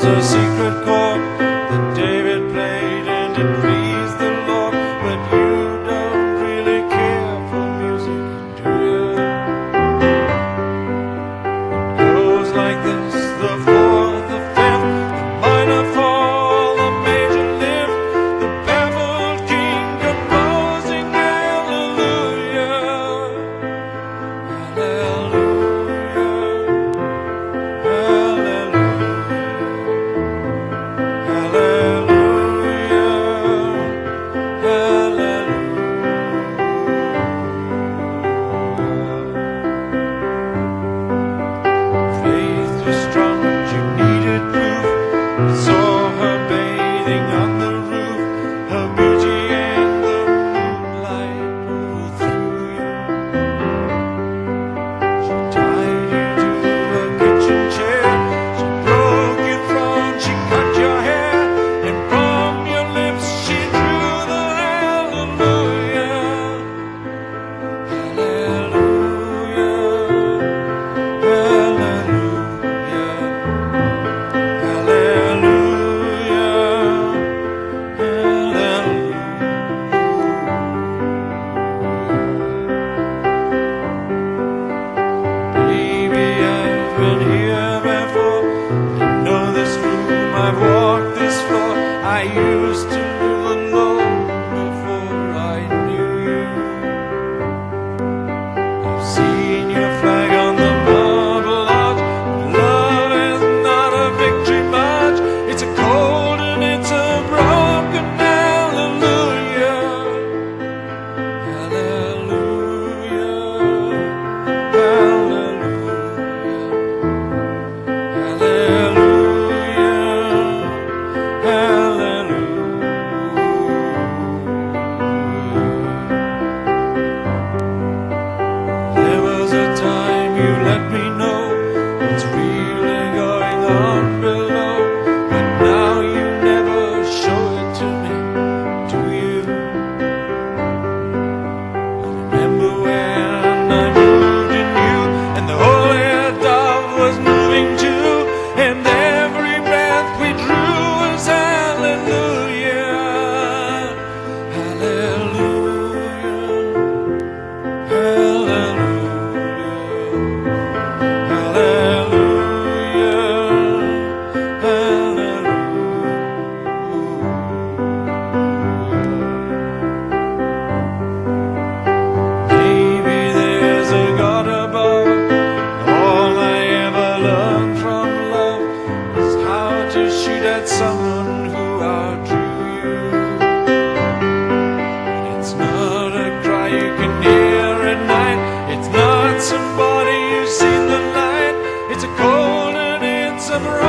was a secret chord that David played and it pleased the Lord. But you don't really care for music, do you? It goes like this: the fourth, the fifth, the minor fall, the major lift, the baffled king composing hallelujah, hallelujah, faith was strong, but you needed proof. Saw her bathing on the roof, her beauty and the moonlight blew through you. She tied you to a kitchen chair, she broke your throne, she cut your hair, and from your lips she drew the hallelujah, hallelujah, hallelujah, hallelujah, hallelujah. Baby, I've been here before. I know this room, I've walked this floor. I used to live alone before I knew you. I've seen your flag on the marble arch. Love is not a victory march. It's a cold and it's a broken hallelujah, hallelujah, hallelujah, hallelujah. There was a time you let me know what's really going on below, but now you never show it to me, do you? I remember when I moved in you, and the holy dove was moving too, and every breath we drew was hallelujah, hallelujah, maybe there's a God above. All I ever learned from love is how to shoot at someone who outdrew you. And it's not a cry you can hear at night. It's not somebody who's seen the light. It's a cold and it's a bright